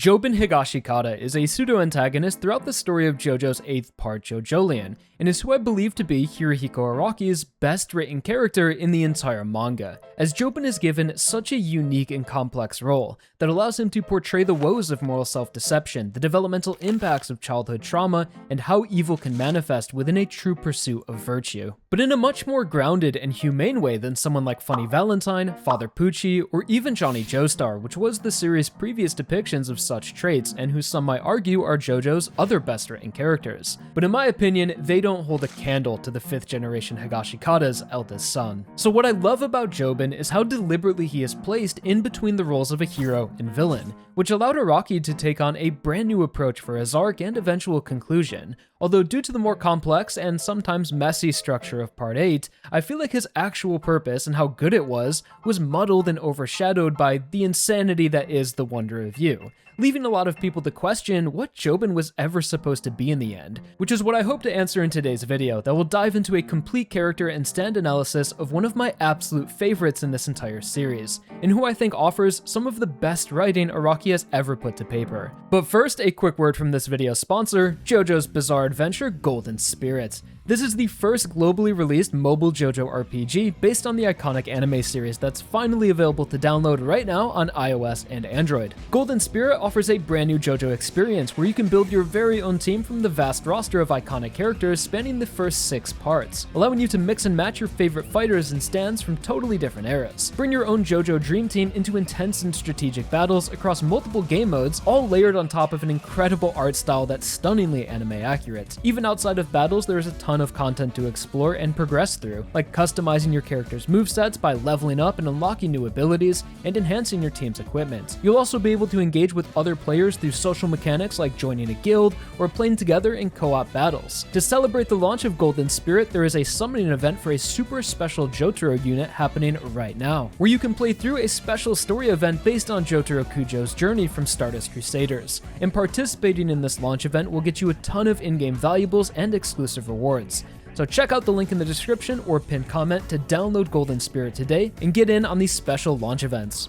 Jobin Higashikata is a pseudo-antagonist throughout the story of JoJo's 8th part, JoJolion, and is who I believe to be Hirohiko Araki's best written character in the entire manga, as Jobin is given such a unique and complex role that allows him to portray the woes of moral self-deception, the developmental impacts of childhood trauma, and how evil can manifest within a true pursuit of virtue. But in a much more grounded and humane way than someone like Funny Valentine, Father Pucci, or even Johnny Joestar, which was the series' previous depictions of such traits and who some might argue are JoJo's other best written characters. But in my opinion, they don't hold a candle to the 5th generation Higashikata's eldest son. So what I love about Jobin is how deliberately he is placed in between the roles of a hero and villain, which allowed Araki to take on a brand new approach for his arc and eventual conclusion. Although due to the more complex and sometimes messy structure of Part 8, I feel like his actual purpose and how good it was muddled and overshadowed by the insanity that is the Wonder of You, leaving a lot of people to question what Jobin was ever supposed to be in the end, which is what I hope to answer in today's video that will dive into a complete character and stand analysis of one of my absolute favorites in this entire series, and who I think offers some of the best writing Araki has ever put to paper. But first, a quick word from this video's sponsor, JoJo's Bizarre Adventure Golden Spirit. This is the first globally released mobile JoJo RPG based on the iconic anime series that's finally available to download right now on iOS and Android. Golden Spirit offers a brand new JoJo experience where you can build your very own team from the vast roster of iconic characters spanning the first 6 parts, allowing you to mix and match your favorite fighters and stands from totally different eras. Bring your own JoJo Dream Team into intense and strategic battles across multiple game modes, all layered on top of an incredible art style that's stunningly anime accurate. Even outside of battles, there is a ton of content to explore and progress through, like customizing your character's movesets by leveling up and unlocking new abilities and enhancing your team's equipment. You'll also be able to engage with other players through social mechanics like joining a guild or playing together in co-op battles. To celebrate the launch of Golden Spirit, there is a summoning event for a super special Jotaro unit happening right now, where you can play through a special story event based on Jotaro Kujo's journey from Stardust Crusaders, and participating in this launch event will get you a ton of in-game valuables and exclusive rewards. So check out the link in the description or pinned comment to download Golden Spirit today and get in on these special launch events.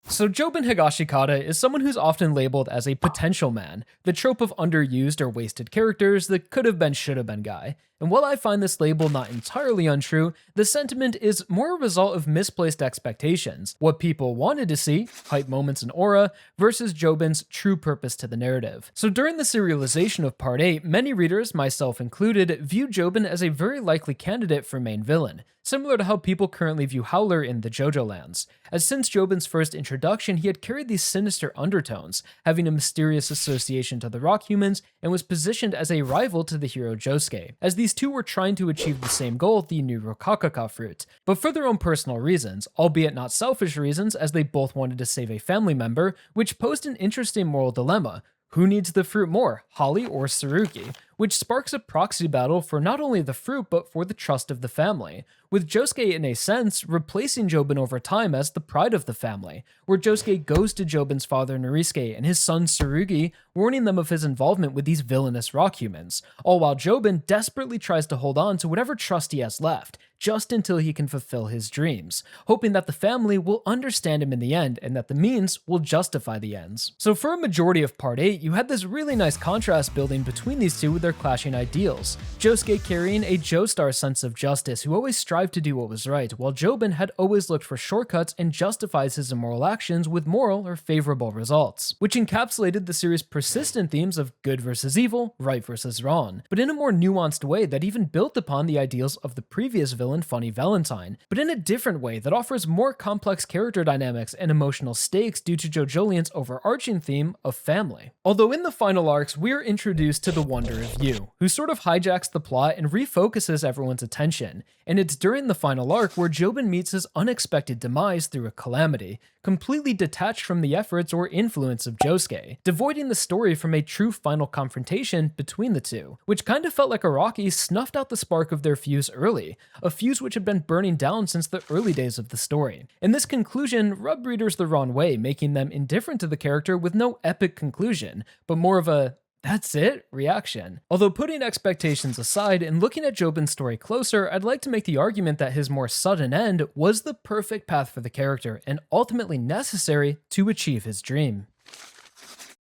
So Jobin Higashikata is someone who's often labeled as a potential man, the trope of underused or wasted characters, the could have been, should have been guy. And while I find this label not entirely untrue, the sentiment is more a result of misplaced expectations, what people wanted to see, hype moments and aura, versus Jobin's true purpose to the narrative. So during the serialization of Part 8, many readers, myself included, viewed Jobin as a very likely candidate for main villain, similar to how people currently view Howler in the JoJo lands, as since Jobin's first introduction he had carried these sinister undertones, having a mysterious association to the Rock Humans, and was positioned as a rival to the hero Josuke, as these two were trying to achieve the same goal, the new Rokakaka fruit, but for their own personal reasons, albeit not selfish reasons, as they both wanted to save a family member, which posed an interesting moral dilemma. Who needs the fruit more, Holly or Tsurugi? Which sparks a proxy battle for not only the fruit but for the trust of the family, with Josuke in a sense replacing Jobin over time as the pride of the family, where Josuke goes to Jobin's father Norisuke and his son Tsurugi, warning them of his involvement with these villainous rock humans, all while Jobin desperately tries to hold on to whatever trust he has left, just until he can fulfill his dreams, hoping that the family will understand him in the end and that the means will justify the ends. So for a majority of Part 8, you had this really nice contrast building between these two with their clashing ideals. Josuke carrying a Joestar sense of justice who always strived to do what was right, while Jobin had always looked for shortcuts and justifies his immoral actions with moral or favorable results, which encapsulated the series' persistent themes of good versus evil, right versus wrong, but in a more nuanced way that even built upon the ideals of the previous villain Funny Valentine, but in a different way that offers more complex character dynamics and emotional stakes due to JoJolion's overarching theme of family. Although in the final arcs, we're introduced to the Wonder of You, who sort of hijacks the plot and refocuses everyone's attention, and it's during the final arc where Jobin meets his unexpected demise through a calamity, completely detached from the efforts or influence of Josuke, devoiding the story from a true final confrontation between the two, which kind of felt like Araki snuffed out the spark of their fuse early, a fuse which had been burning down since the early days of the story. And this conclusion rubbed readers the wrong way, making them indifferent to the character with no epic conclusion, but more of a "That's it?" reaction. Although putting expectations aside and looking at Jobin's story closer, I'd like to make the argument that his more sudden end was the perfect path for the character and ultimately necessary to achieve his dream.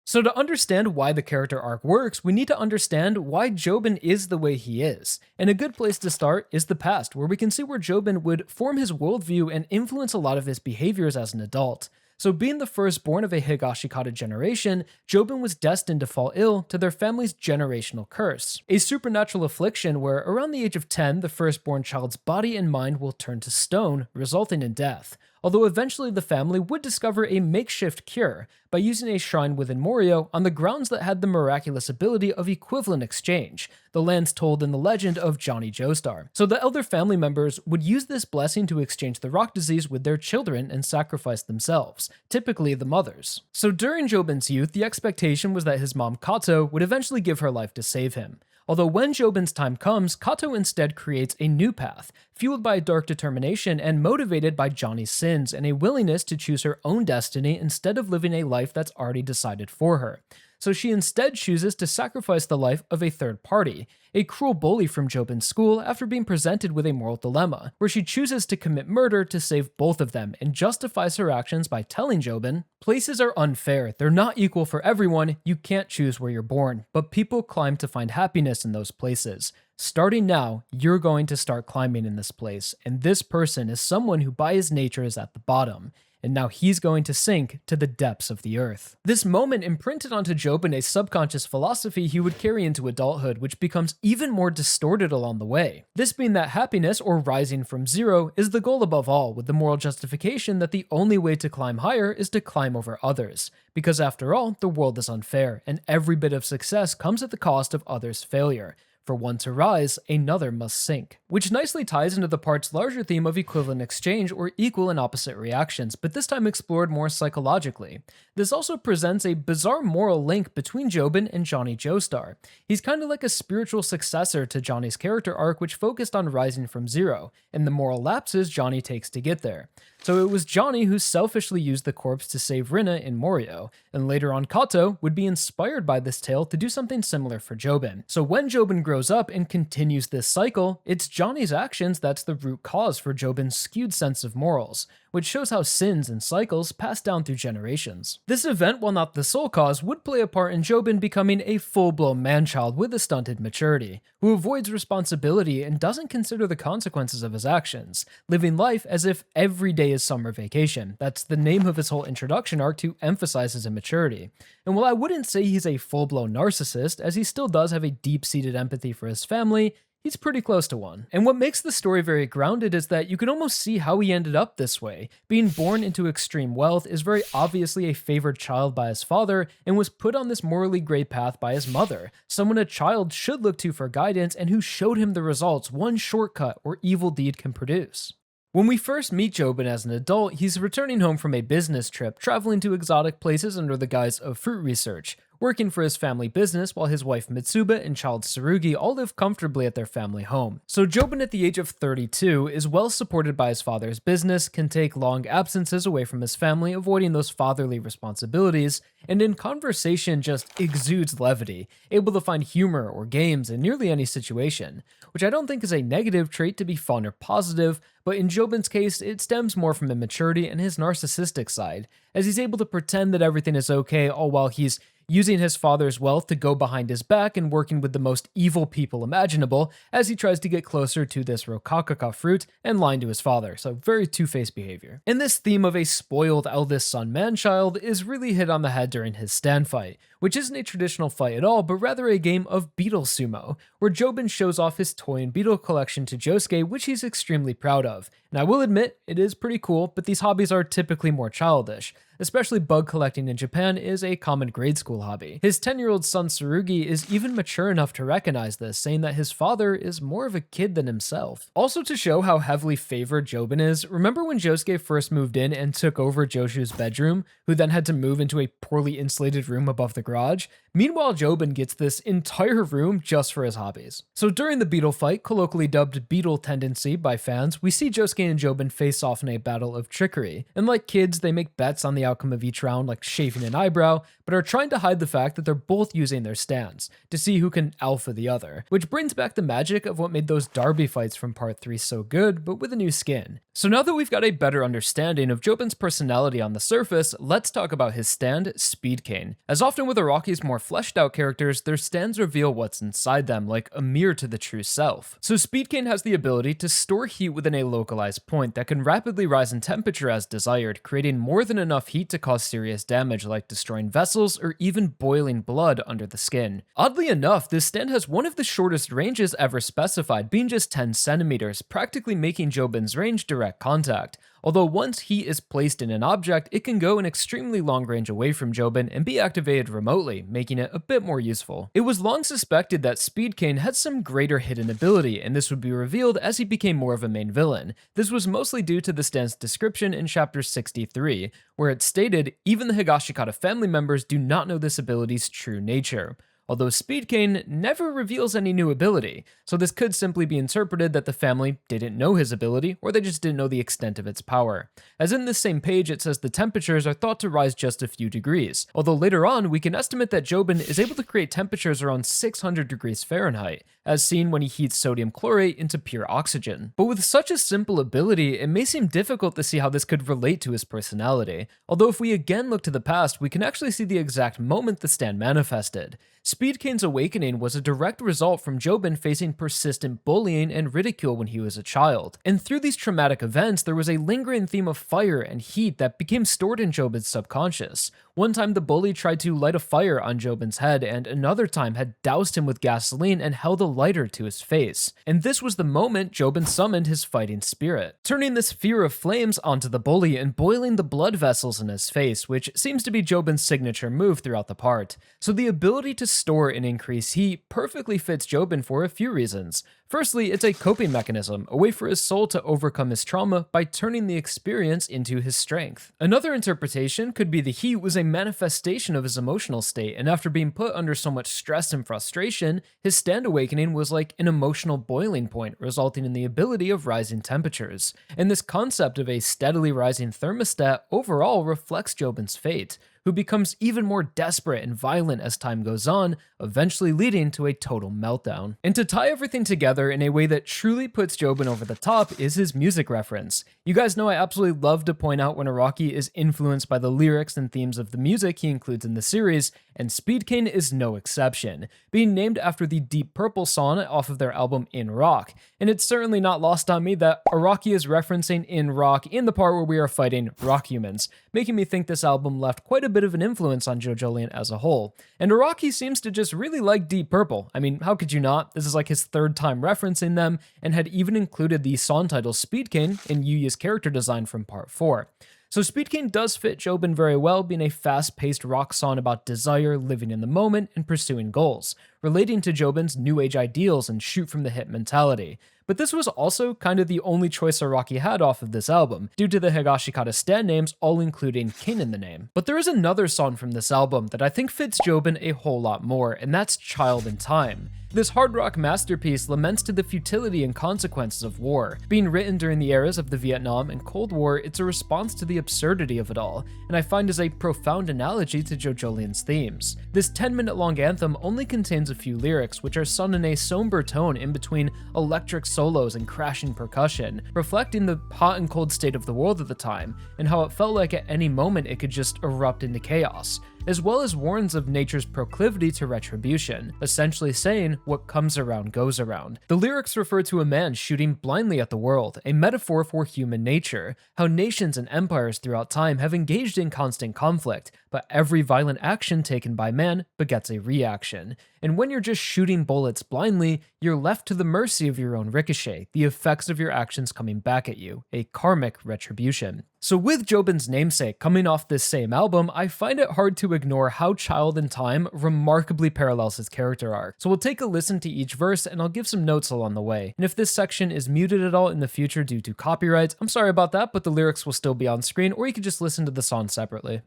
So to understand why the character arc works, we need to understand why Jobin is the way he is. And a good place to start is the past, where we can see where Jobin would form his worldview and influence a lot of his behaviors as an adult. So being the firstborn of a Higashikata generation, Jobin was destined to fall ill to their family's generational curse, a supernatural affliction where around the age of 10, the firstborn child's body and mind will turn to stone, resulting in death. Although eventually the family would discover a makeshift cure by using a shrine within Morio on the grounds that had the miraculous ability of equivalent exchange, the lands told in the legend of Johnny Joestar. So the elder family members would use this blessing to exchange the rock disease with their children and sacrifice themselves, typically the mothers. So during Jobin's youth, the expectation was that his mom Kato would eventually give her life to save him. Although when Jobin's time comes, Kato instead creates a new path, fueled by dark determination and motivated by Johnny's sins and a willingness to choose her own destiny instead of living a life that's already decided for her. So she instead chooses to sacrifice the life of a third party, a cruel bully from Jobin's school after being presented with a moral dilemma, where she chooses to commit murder to save both of them and justifies her actions by telling Jobin, "Places are unfair, they're not equal for everyone, you can't choose where you're born, but people climb to find happiness in those places. Starting now, you're going to start climbing in this place, and this person is someone who by his nature is at the bottom. And now he's going to sink to the depths of the earth." This moment imprinted onto Jobin a subconscious philosophy he would carry into adulthood, which becomes even more distorted along the way. This being that happiness, or rising from zero, is the goal above all, with the moral justification that the only way to climb higher is to climb over others. Because after all, the world is unfair, and every bit of success comes at the cost of others' failure. For one to rise, another must sink. Which nicely ties into the part's larger theme of equivalent exchange or equal and opposite reactions, but this time explored more psychologically. This also presents a bizarre moral link between Jobin and Johnny Joestar. He's kind of like a spiritual successor to Johnny's character arc, which focused on rising from zero, and the moral lapses Johnny takes to get there. So it was Johnny who selfishly used the corpse to save Rina in Morio, and later on Kato would be inspired by this tale to do something similar for Jobin. So when Jobin grows up and continues this cycle, it's Johnny's actions that's the root cause for Jobin's skewed sense of morals, which shows how sins and cycles pass down through generations. This event, while not the sole cause, would play a part in Jobin becoming a full-blown man-child with a stunted maturity, who avoids responsibility and doesn't consider the consequences of his actions, living life as if every day is summer vacation. That's the name of his whole introduction arc to emphasize his immaturity. And while I wouldn't say he's a full-blown narcissist, as he still does have a deep-seated empathy for his family, he's pretty close to one. And what makes the story very grounded is that you can almost see how he ended up this way. Being born into extreme wealth, is very obviously a favored child by his father, and was put on this morally gray path by his mother, someone a child should look to for guidance and who showed him the results one shortcut or evil deed can produce. When we first meet Jobin as an adult, he's returning home from a business trip, traveling to exotic places under the guise of fruit research, working for his family business while his wife Mitsuba and child Tsurugi all live comfortably at their family home. So Jobin at the age of 32 is well supported by his father's business, can take long absences away from his family, avoiding those fatherly responsibilities, and in conversation just exudes levity, able to find humor or games in nearly any situation, which I don't think is a negative trait to be fun or positive, but in Jobin's case, it stems more from immaturity and his narcissistic side, as he's able to pretend that everything is okay all while he's using his father's wealth to go behind his back and working with the most evil people imaginable as he tries to get closer to this Rokakaka fruit and lying to his father, so very two-faced behavior. And this theme of a spoiled eldest son man-child is really hit on the head during his stand fight, which isn't a traditional fight at all, but rather a game of beetle sumo, where Jobin shows off his toy and beetle collection to Josuke, which he's extremely proud of. And I will admit, it is pretty cool, but these hobbies are typically more childish. Especially bug collecting in Japan is a common grade school hobby. His 10-year-old son Tsurugi is even mature enough to recognize this, saying that his father is more of a kid than himself. Also to show how heavily favored Jobin is, remember when Josuke first moved in and took over Joshu's bedroom, who then had to move into a poorly insulated room above the garage? Meanwhile, Jobin gets this entire room just for his hobbies. So during the beetle fight, colloquially dubbed Beetle Tendency by fans, we see Josuke and Jobin face off in a battle of trickery. And like kids, they make bets on the outcome of each round, like shaving an eyebrow, but are trying to hide hide the fact that they're both using their stands to see who can alpha the other, which brings back the magic of what made those derby fights from part 3 so good, but with a new skin. So now that we've got a better understanding of Jobin's personality on the surface, let's talk about his stand, Speed Cane. As often with Araki's more fleshed out characters, their stands reveal what's inside them, like a mirror to the true self. So Speed Cane has the ability to store heat within a localized point that can rapidly rise in temperature as desired, creating more than enough heat to cause serious damage like destroying vessels or even boiling blood under the skin. Oddly enough, this stand has one of the shortest ranges ever specified, being just 10 centimeters, practically making Jobin's range direct contact. Although once heat is placed in an object, it can go an extremely long range away from Jobin and be activated remotely, making it a bit more useful. It was long suspected that Speed Cane had some greater hidden ability, and this would be revealed as he became more of a main villain. This was mostly due to the stand's description in chapter 63, where it stated, even the Higashikata family members do not know this ability's true nature. Although Speed Cane never reveals any new ability, so this could simply be interpreted that the family didn't know his ability, or they just didn't know the extent of its power. As in this same page, it says the temperatures are thought to rise just a few degrees, although later on we can estimate that Jobin is able to create temperatures around 600 degrees Fahrenheit, as seen when he heats sodium chlorate into pure oxygen. But with such a simple ability, it may seem difficult to see how this could relate to his personality, although if we again look to the past, we can actually see the exact moment the stand manifested. Speed Cane's awakening was a direct result from Jobin facing persistent bullying and ridicule when he was a child. And through these traumatic events, there was a lingering theme of fire and heat that became stored in Jobin's subconscious. One time the bully tried to light a fire on Jobin's head, and another time had doused him with gasoline and held a lighter to his face. And this was the moment Jobin summoned his fighting spirit, turning this fear of flames onto the bully and boiling the blood vessels in his face, which seems to be Jobin's signature move throughout the part. So the ability to store and increase heat perfectly fits Jobin for a few reasons. Firstly, it's a coping mechanism, a way for his soul to overcome his trauma by turning the experience into his strength. Another interpretation could be the heat was a manifestation of his emotional state, and after being put under so much stress and frustration, his stand awakening was like an emotional boiling point, resulting in the ability of rising temperatures. And this concept of a steadily rising thermostat overall reflects Jobin's fate, who becomes even more desperate and violent as time goes on, eventually leading to a total meltdown. And to tie everything together in a way that truly puts Jobin over the top is his music reference. You guys know I absolutely love to point out when Araki is influenced by the lyrics and themes of the music he includes in the series, and Speed Cane is no exception, being named after the Deep Purple song off of their album In Rock. And it's certainly not lost on me that Araki is referencing In Rock in the part where we are fighting rock humans, making me think this album left quite a bit of an influence on JoJolion as a whole. And Araki seems to just really like Deep Purple. I mean, how could you not? This is like his third time referencing them, and had even included the song title Speed Cane in Yuya's character design from part 4. So Speed Cane does fit Jobin very well, being a fast-paced rock song about desire, living in the moment, and pursuing goals, relating to Jobin's new age ideals and shoot from the hip mentality. But this was also kind of the only choice Araki had off of this album, due to the Higashikata stand names all including Cane in the name. But there is another song from this album that I think fits Jobin a whole lot more, and that's Child in Time. This hard rock masterpiece laments to the futility and consequences of war. Being written during the eras of the Vietnam and Cold War, it's a response to the absurdity of it all, and I find is a profound analogy to JoJolion's themes. This 10-minute long anthem only contains a few lyrics, which are sung in a somber tone in between electric solos and crashing percussion, reflecting the hot and cold state of the world at the time, and how it felt like at any moment it could just erupt into chaos, as well as warns of nature's proclivity to retribution, essentially saying, what comes around goes around. The lyrics refer to a man shooting blindly at the world, a metaphor for human nature, how nations and empires throughout time have engaged in constant conflict, but every violent action taken by man begets a reaction. And when you're just shooting bullets blindly, you're left to the mercy of your own ricochet, the effects of your actions coming back at you, a karmic retribution. So with Jobin's namesake coming off this same album, I find it hard to ignore how Child in Time remarkably parallels his character arc. So we'll take a listen to each verse and I'll give some notes along the way. And if this section is muted at all in the future due to copyrights, I'm sorry about that, but the lyrics will still be on screen, or you could just listen to the song separately.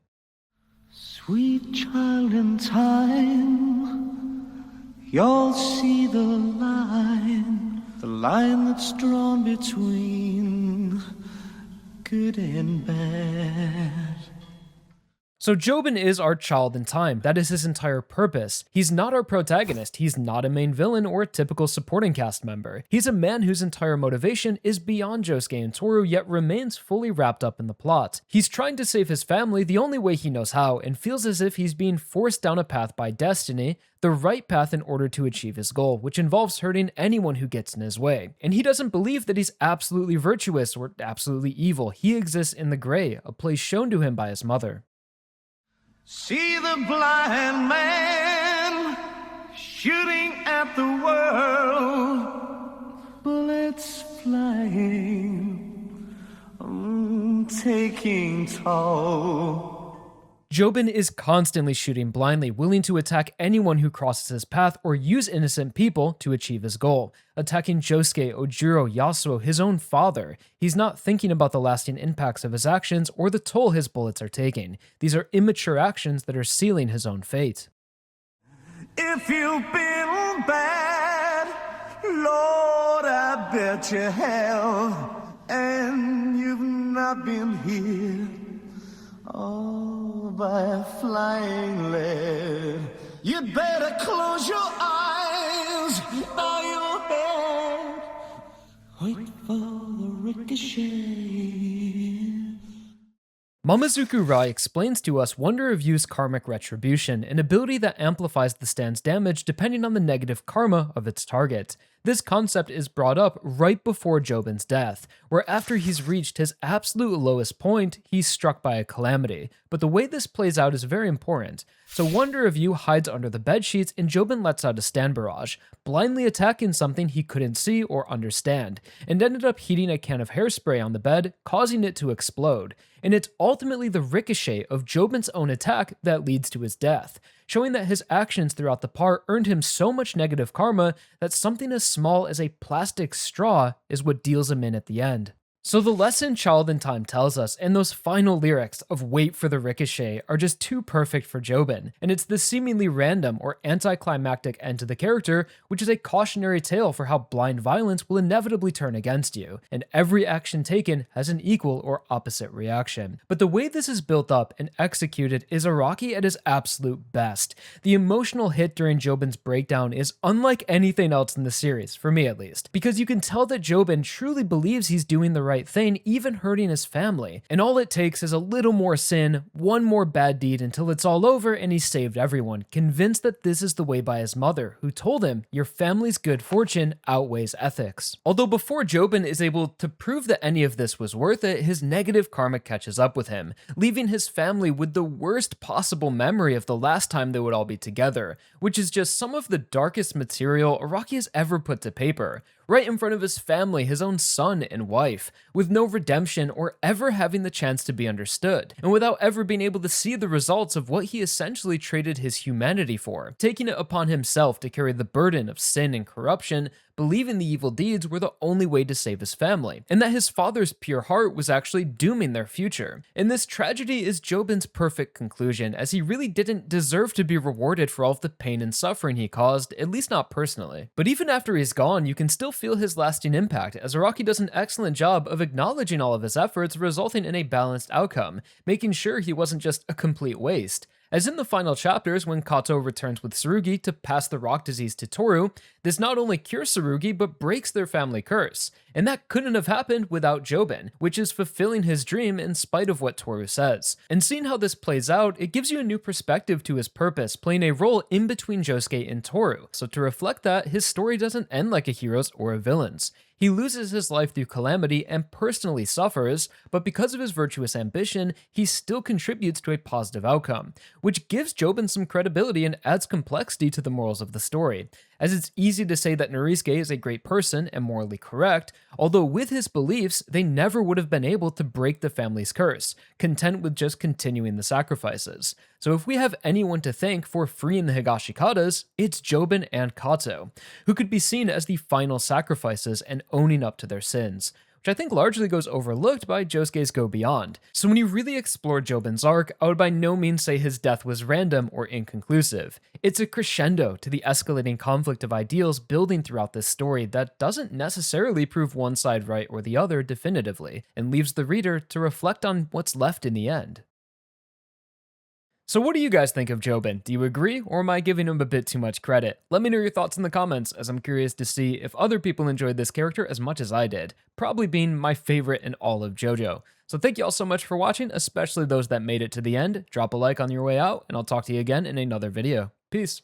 Sweet child in time, you'll see the line that's drawn between good and bad. So Jobin is our child in time, that is his entire purpose. He's not our protagonist, he's not a main villain or a typical supporting cast member. He's a man whose entire motivation is beyond Josuke and Toru, yet remains fully wrapped up in the plot. He's trying to save his family the only way he knows how, and feels as if he's being forced down a path by destiny, the right path in order to achieve his goal, which involves hurting anyone who gets in his way. And he doesn't believe that he's absolutely virtuous or absolutely evil. He exists in the gray, a place shown to him by his mother. See the blind man shooting at the world, bullets flying, taking toll. Jobin is constantly shooting blindly, willing to attack anyone who crosses his path or use innocent people to achieve his goal. Attacking Josuke, Ojiro, Yasuo, his own father. He's not thinking about the lasting impacts of his actions or the toll his bullets are taking. These are immature actions that are sealing his own fate. If you've been bad, Lord, I bet you have, and you've not been here. Oh, by a flying lead. You'd better close your eyes, bow your head, wait for the ricochet. Mamazuku Rai explains to us Wonder of You's karmic retribution, an ability that amplifies the stand's damage depending on the negative karma of its target. This concept is brought up right before Jobin's death, where after he's reached his absolute lowest point, he's struck by a calamity. But the way this plays out is very important. So Wonder of You hides under the bedsheets and Jobin lets out a stand barrage, blindly attacking something he couldn't see or understand, and ended up heating a can of hairspray on the bed, causing it to explode. And it's ultimately the ricochet of Jobin's own attack that leads to his death, showing that his actions throughout the part earned him so much negative karma that something as small as a plastic straw is what deals him in at the end. So the lesson Child in Time tells us, and those final lyrics of wait for the ricochet, are just too perfect for Jobin, and it's this seemingly random or anticlimactic end to the character, which is a cautionary tale for how blind violence will inevitably turn against you, and every action taken has an equal or opposite reaction. But the way this is built up and executed is Araki at his absolute best. The emotional hit during Jobin's breakdown is unlike anything else in the series, for me at least, because you can tell that Jobin truly believes he's doing the right thing, even hurting his family. And all it takes is a little more sin, one more bad deed until it's all over and he's saved everyone, convinced that this is the way by his mother, who told him, your family's good fortune outweighs ethics. Although before Jobin is able to prove that any of this was worth it, his negative karma catches up with him, leaving his family with the worst possible memory of the last time they would all be together, which is just some of the darkest material Araki has ever put to paper. Right in front of his family, his own son and wife, with no redemption or ever having the chance to be understood, and without ever being able to see the results of what he essentially traded his humanity for, taking it upon himself to carry the burden of sin and corruption, believing the evil deeds were the only way to save his family, and that his father's pure heart was actually dooming their future. And this tragedy is Jobin's perfect conclusion, as he really didn't deserve to be rewarded for all of the pain and suffering he caused, at least not personally. But even after he's gone, you can still feel his lasting impact, as Araki does an excellent job of acknowledging all of his efforts, resulting in a balanced outcome, making sure he wasn't just a complete waste. As in the final chapters, when Kato returns with Tsurugi to pass the rock disease to Toru, this not only cures Tsurugi, but breaks their family curse. And that couldn't have happened without Jobin, which is fulfilling his dream in spite of what Toru says. And seeing how this plays out, it gives you a new perspective to his purpose, playing a role in between Josuke and Toru. So to reflect that, his story doesn't end like a hero's or a villain's. He loses his life through calamity and personally suffers, but because of his virtuous ambition, he still contributes to a positive outcome, which gives Jobin some credibility and adds complexity to the morals of the story. As it's easy to say that Norisuke is a great person and morally correct, although with his beliefs, they never would have been able to break the family's curse, content with just continuing the sacrifices. So if we have anyone to thank for freeing the Higashikatas, it's Jobin and Kato, who could be seen as the final sacrifices and owning up to their sins, which I think largely goes overlooked by Josuke's Go Beyond. So when you really explore Jobin's arc, I would by no means say his death was random or inconclusive. It's a crescendo to the escalating conflict of ideals building throughout this story that doesn't necessarily prove one side right or the other definitively, and leaves the reader to reflect on what's left in the end. So what do you guys think of Jobin? Do you agree, or am I giving him a bit too much credit? Let me know your thoughts in the comments, as I'm curious to see if other people enjoyed this character as much as I did, probably being my favorite in all of JoJo. So thank you all so much for watching, especially those that made it to the end. Drop a like on your way out, and I'll talk to you again in another video. Peace.